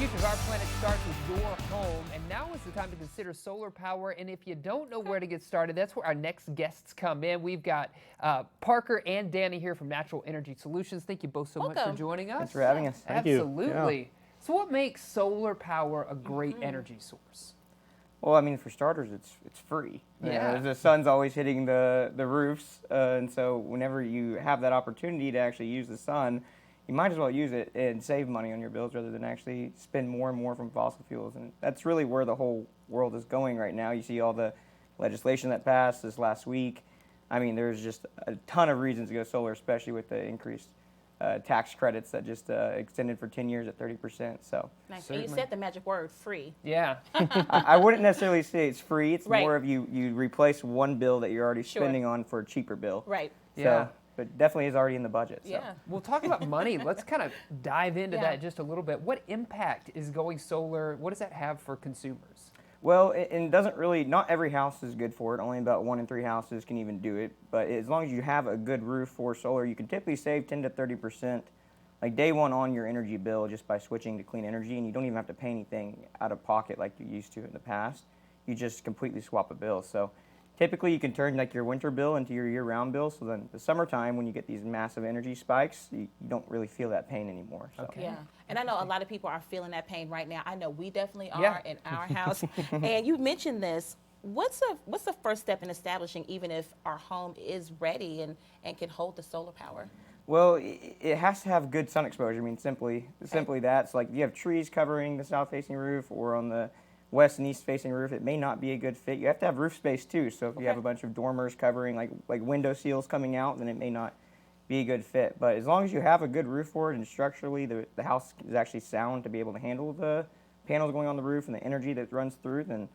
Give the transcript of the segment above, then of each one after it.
future of our planet starts with your home, and now is the time to consider solar power. And if you don't know where to get started, that's where our next guests come in. We've got Parker and Danny here from Natural Energy Solutions. Thank you both so much for joining us. Thanks for having us. Thank you. Absolutely. Yeah. So what makes solar power a great energy source? Well, I mean, for starters, it's free. Yeah. The sun's always hitting the roofs, and so whenever you have that opportunity to actually use the sun, you might as well use it and save money on your bills rather than actually spend more and more from fossil fuels. And that's really where the whole world is going right now. You see all the legislation that passed this last week. I mean, there's just a ton of reasons to go solar, especially with the increased tax credits that just extended for 10 years at 30%. So Nice. And you said the magic word, free. Yeah. I wouldn't necessarily say it's free. It's Right. more of you replace one bill that you're already spending on for a cheaper bill. Right. So, Yeah. but definitely is already in the budget. So. Yeah. We'll talk about money. Let's kind of dive into Yeah. that just a little bit. What impact is going solar? What does that have for consumers? Well, it doesn't really, not every house is good for it. Only about 1 in 3 houses can even do it. But as long as you have a good roof for solar, you can typically save 10 to 30%, like day one on your energy bill just by switching to clean energy. And you don't even have to pay anything out of pocket like you used to in the past. You just completely swap a bill. So typically you can turn like your winter bill into your year-round bill. So then the summertime when you get these massive energy spikes, you don't really feel that pain anymore. So. Okay. Yeah. And I know a lot of people are feeling that pain right now. I know we definitely are Yeah. in our house. And you mentioned this. What's the first step in establishing, even if our home is ready and can hold the solar power? Well, it has to have good sun exposure. I mean, simply that. It's like if you have trees covering the south-facing roof or on the west and east-facing roof, it may not be a good fit. You have to have roof space too. So if you have a bunch of dormers covering, like window seals coming out, then it may not be a good fit. But as long as you have a good roof for it and structurally the house is actually sound to be able to handle the panels going on the roof and the energy that runs through, then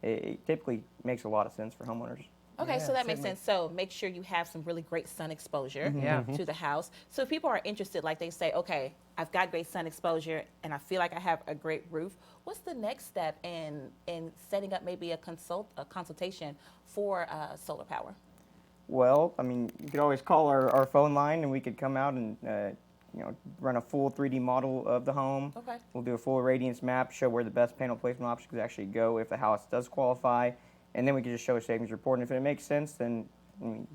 it typically makes a lot of sense for homeowners. Okay, Yeah, so that makes certainly. sense. So make sure you have some really great sun exposure Yeah. to the house. So if people are interested, like they say, okay, I've got great sun exposure and I feel like I have a great roof, what's the next step in setting up maybe a consultation for solar power? Well, I mean, you could always call our phone line and we could come out and run a full 3D model of the home. Okay. We'll do a full radiance map, show where the best panel placement options could actually go if the house does qualify, and then we could just show a savings report. And if it makes sense, then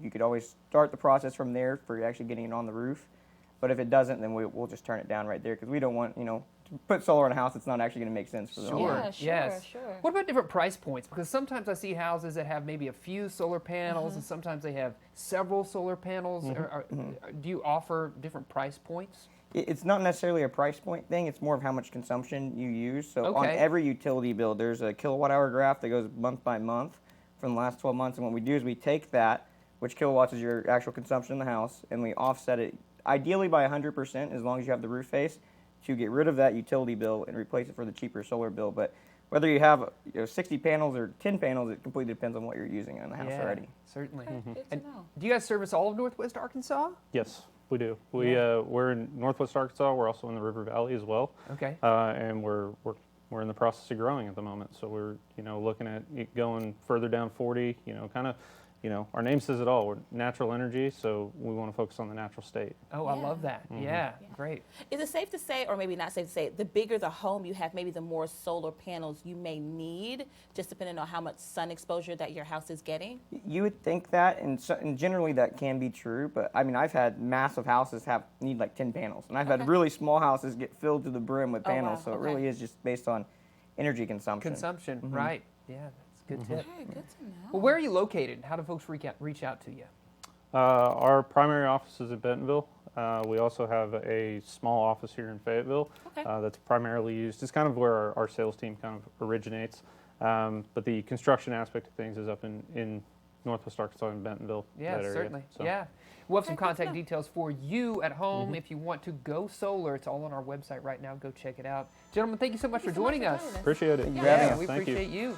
you could always start the process from there for actually getting it on the roof. But if it doesn't, then we'll just turn it down right there because we don't want, to put solar on a house that's not actually going to make sense for the Sure. homeowner. Yeah, sure, Yes. sure. What about different price points? Because sometimes I see houses that have maybe a few solar panels, and sometimes they have several solar panels. Do you offer different price points? It's not necessarily a price point thing. It's more of how much consumption you use. So on Okay. every utility bill, there's a kilowatt hour graph that goes month by month from the last 12 months. And what we do is we take that, which kilowatts is your actual consumption in the house, and we offset it ideally by 100% as long as you have the roof face to get rid of that utility bill and replace it for the cheaper solar bill. But whether you have 60 panels or 10 panels, it completely depends on what you're using in the house already. Certainly. Okay, good to And know. do you guys service all of Northwest Arkansas? Yes, we do. We're in Northwest Arkansas. We're also in the River Valley as well, Okay. and we're in the process of growing at the moment. So we're looking at going further down 40. Kind of. Our name says it all. We're natural energy, so we want to focus on the natural state. Oh, I Yeah. love that. Yeah, great. Is it safe to say, or maybe not safe to say, the bigger the home you have, maybe the more solar panels you may need, just depending on how much sun exposure that your house is getting? You would think that, and generally that can be true, but I mean, I've had massive houses need like 10 panels, and I've had really small houses get filled to the brim with Oh, panels, wow. so it Okay. really is just based on energy consumption. Consumption, right. Yeah, that's a good tip. Okay, good to know. Well, where are you located? How do folks reach out to you? Our primary office is in Bentonville. We also have a small office here in Fayetteville Okay. that's primarily used. It's kind of where our sales team kind of originates. But the construction aspect of things is up in Northwest Arkansas and Bentonville. Yeah, that area. certainly. So, Yeah. We'll have some Okay, good to contact know. details for you at home if you want to go solar. It's all on our website right now. Go check it out. Gentlemen, thank you so much for Thank you so much joining for us. joining us. Appreciate it. Thank you for having Yeah, us. we Thank you. appreciate you.